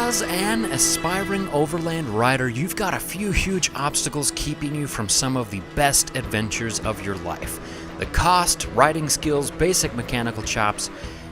As an aspiring overland rider, you've got a few huge obstacles keeping you from some of the best adventures of your life. The cost, riding skills, basic mechanical chops,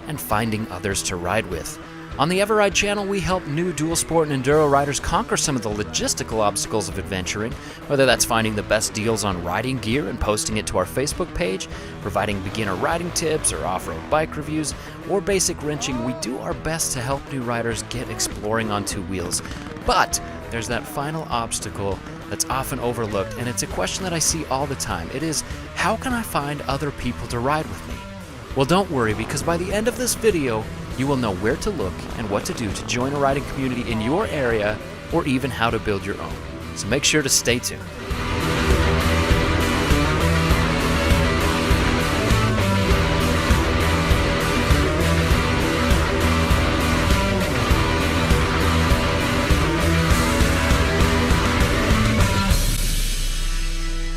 and finding others to ride with. On the eveRide channel, we help new dual sport and enduro riders conquer some of the logistical obstacles of adventuring, whether that's finding the best deals on riding gear and posting it to our Facebook page, providing beginner riding tips or off-road bike reviews, or basic wrenching. We do our best to help new riders get exploring on two wheels. But there's that final obstacle that's often overlooked, and it's a question that I see all the time. It is, how can I find other people to ride with me? Well, don't worry, because by the end of this video, you will know where to look and what to do to join a riding community in your area, or even how to build your own. So make sure to stay tuned.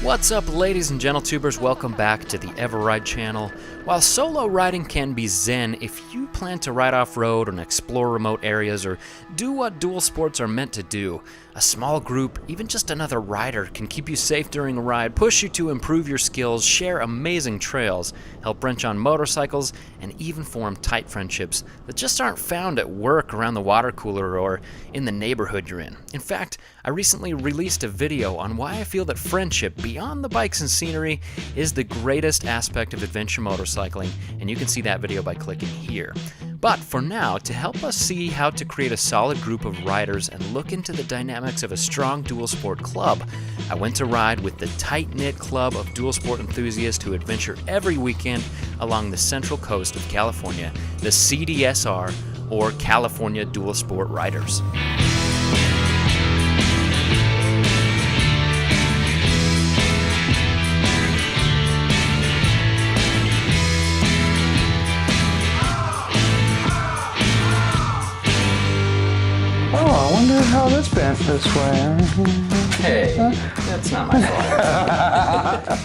What's up, ladies and gentle-tubers? Welcome back to the eveRide channel. While solo riding can be zen, if you plan to ride off-road and explore remote areas or do what dual sports are meant to do, a small group, even just another rider, can keep you safe during a ride, push you to improve your skills, share amazing trails, help wrench on motorcycles, and even form tight friendships that just aren't found at work, around the water cooler, or in the neighborhood you're in. In fact, I recently released a video on why I feel that friendship, beyond the bikes and scenery, is the greatest aspect of adventure motorcycling, and you can see that video by clicking here. But for now, to help us see how to create a solid group of riders and look into the dynamics of a strong dual sport club, I went to ride with the tight-knit club of dual sport enthusiasts who adventure every weekend along the central coast of California, the CDSR, or California Dual Sport Riders. I wonder how this bent this way. Hey, that's not my fault.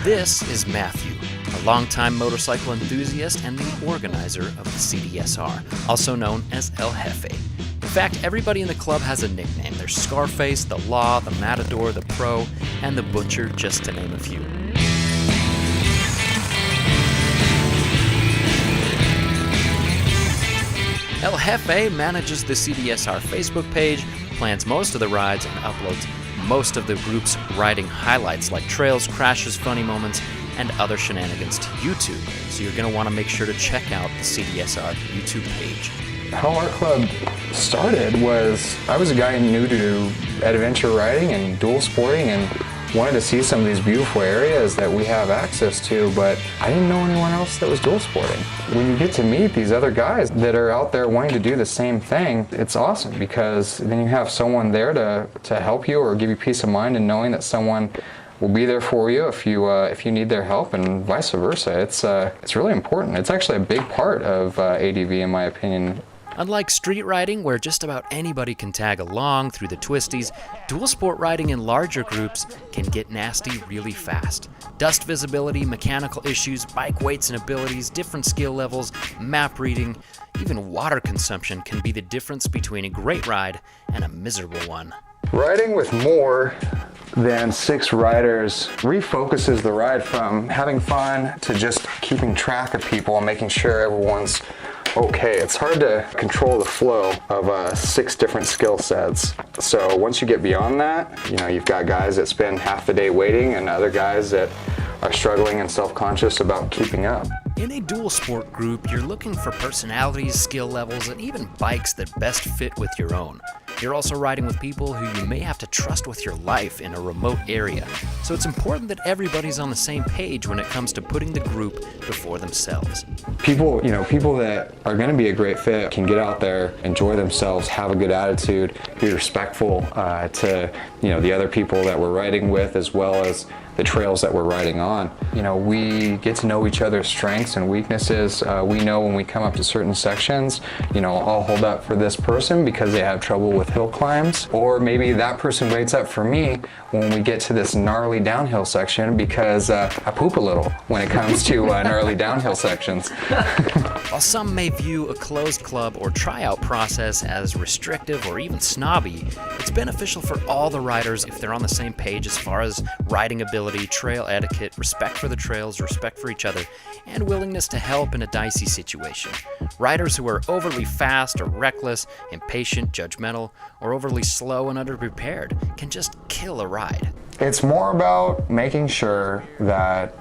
This is Matthew, a longtime motorcycle enthusiast and the organizer of the CDSR, also known as El Jefe. In fact, everybody in the club has a nickname. There's Scarface, the Law, the Matador, the Pro, and the Butcher, just to name a few. El Jefe manages the CDSR Facebook page, plans most of the rides, and uploads most of the group's riding highlights like trails, crashes, funny moments, and other shenanigans to YouTube. So you're going to want to make sure to check out the CDSR YouTube page. How our club started was, I was a guy new to adventure riding and dual sporting and wanted to see some of these beautiful areas that we have access to, but I didn't know anyone else that was dual sporting. When you get to meet these other guys that are out there wanting to do the same thing, it's awesome because then you have someone there to help you or give you peace of mind in knowing that someone will be there for you if you need their help, and vice versa. It's really important. It's actually a big part of ADV, in my opinion. Unlike street riding, where just about anybody can tag along through the twisties, dual sport riding in larger groups can get nasty really fast. Dust visibility, mechanical issues, bike weights and abilities, different skill levels, map reading, even water consumption can be the difference between a great ride and a miserable one. Riding with more than 6 riders refocuses the ride from having fun to just keeping track of people and making sure everyone's okay. It's hard to control the flow of 6 different skill sets. So once you get beyond that, you've got guys that spend half the day waiting and other guys that are struggling and self-conscious about keeping up. In a dual sport group, you're looking for personalities, skill levels, and even bikes that best fit with your own. You're also riding with people who you may have to trust with your life in a remote area. So it's important that everybody's on the same page when it comes to putting the group before themselves. People that are going to be a great fit can get out there, enjoy themselves, have a good attitude, be respectful to the other people that we're riding with, as well as the trails that we're riding on. You know, we get to know each other's strengths and weaknesses. We know when we come up to certain sections, you know, I'll hold up for this person because they have trouble with hill climbs, or maybe that person waits up for me when we get to this gnarly downhill section because I poop a little when it comes to gnarly downhill sections. While some may view a closed club or tryout process as restrictive or even snobby, it's beneficial for all the riders if they're on the same page as far as riding ability, trail etiquette, respect for the trails, respect for each other, and willingness to help in a dicey situation. Riders who are overly fast or reckless, impatient, judgmental, or overly slow and underprepared can just kill a ride. It's more about making sure that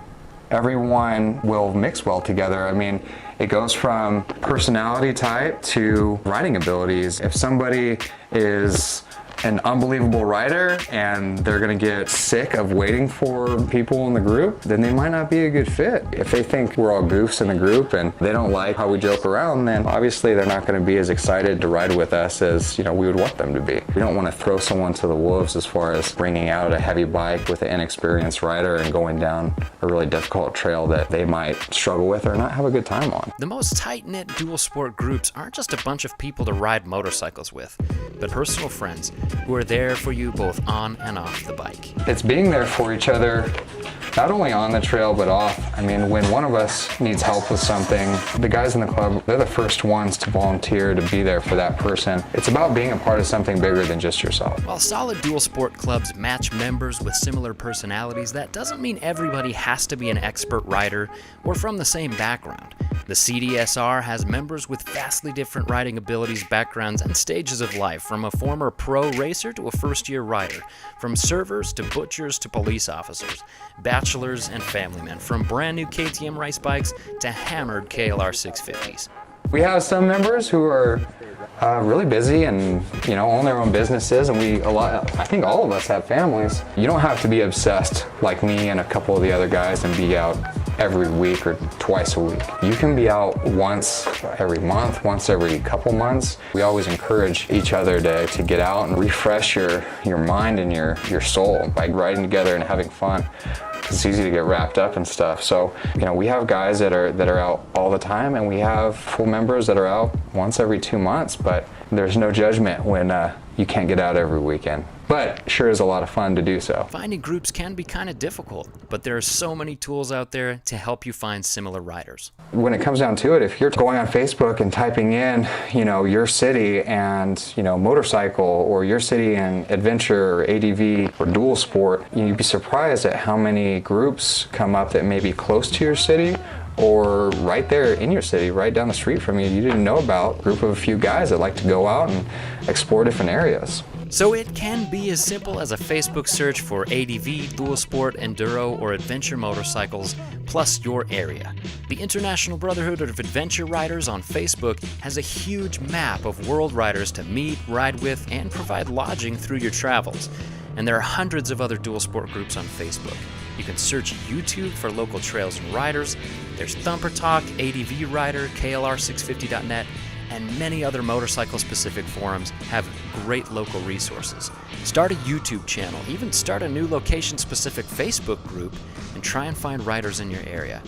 everyone will mix well together. I mean, it goes from personality type to riding abilities. If somebody is an unbelievable rider and they're gonna get sick of waiting for people in the group, then they might not be a good fit. If they think we're all goofs in the group and they don't like how we joke around, then obviously they're not gonna be as excited to ride with us as, you know, we would want them to be. We don't wanna throw someone to the wolves as far as bringing out a heavy bike with an inexperienced rider and going down a really difficult trail that they might struggle with or not have a good time on. The most tight-knit dual sport groups aren't just a bunch of people to ride motorcycles with, but personal friends who are there for you both on and off the bike. It's being there for each other, not only on the trail but off. I mean, when one of us needs help with something, the guys in the club, they're the first ones to volunteer to be there for that person. It's about being a part of something bigger than just yourself. While solid dual sport clubs match members with similar personalities, that doesn't mean everybody has to be an expert rider or from the same background. The CDSR has members with vastly different riding abilities, backgrounds, and stages of life, from a former pro racer to a first-year rider, from servers to butchers to police officers, bachelors and family men, from brand new KTM race bikes to hammered KLR 650s. We have some members who are really busy and, you know, own their own businesses, and I think all of us have families. You don't have to be obsessed like me and a couple of the other guys and be out every week or twice a week. You can be out once every month, once every couple months. We always encourage each other to get out and refresh your mind and your soul by riding together and having fun. It's easy to get wrapped up and stuff. So, you know, we have guys that are out all the time, and we have full members that are out once every 2 months, but there's no judgment when you can't get out every weekend. But sure is a lot of fun to do so. Finding groups can be kind of difficult, but there are so many tools out there to help you find similar riders. When it comes down to it, if you're going on Facebook and typing in, you know, your city and, you know, motorcycle, or your city and adventure or ADV or dual sport, you'd be surprised at how many groups come up that may be close to your city or right there in your city, right down the street from you didn't know about. A group of a few guys that like to go out and explore different areas. So it can be as simple as a Facebook search for ADV, dual sport, enduro, or adventure motorcycles, plus your area. The International Brotherhood of Adventure Riders on Facebook has a huge map of world riders to meet, ride with, and provide lodging through your travels. And there are hundreds of other dual sport groups on Facebook. You can search YouTube for local trails and riders. There's Thumper Talk, ADV Rider, KLR650.net, and many other motorcycle-specific forums have great local resources. Start a YouTube channel, even start a new location-specific Facebook group, and try and find riders in your area.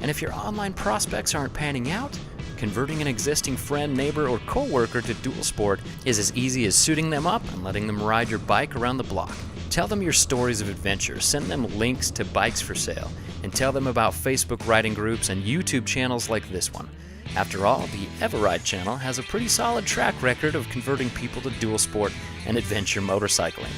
And if your online prospects aren't panning out, converting an existing friend, neighbor, or coworker to dual sport is as easy as suiting them up and letting them ride your bike around the block. Tell them your stories of adventure, send them links to bikes for sale, and tell them about Facebook riding groups and YouTube channels like this one. After all, the eveRide channel has a pretty solid track record of converting people to dual sport and adventure motorcycling.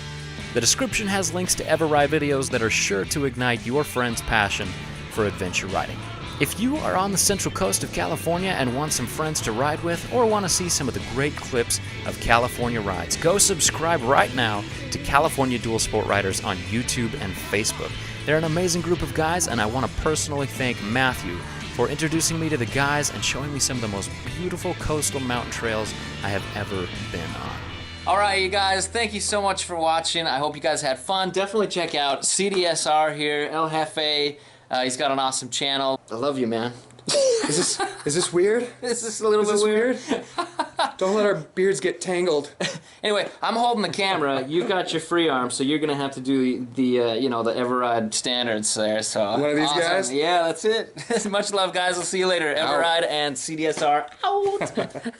The description has links to eveRide videos that are sure to ignite your friend's passion for adventure riding. If you are on the Central Coast of California and want some friends to ride with, or want to see some of the great clips of California rides, go subscribe right now to California Dual Sport Riders on YouTube and Facebook. They're an amazing group of guys, and I want to personally thank Matthew for introducing me to the guys and showing me some of the most beautiful coastal mountain trails I have ever been on. Alright, you guys, thank you so much for watching. I hope you guys had fun. Definitely check out CDSR here, El Jefe. He's got an awesome channel. I love you, man. Is this weird? This is a little bit weird. Don't let our beards get tangled. Anyway, I'm holding the camera. You've got your free arm, so you're gonna have to do the you know, the eveRide standards there. So one of these guys? Yeah, that's it. Much love, guys. We'll see you later. eveRide and CDSR out.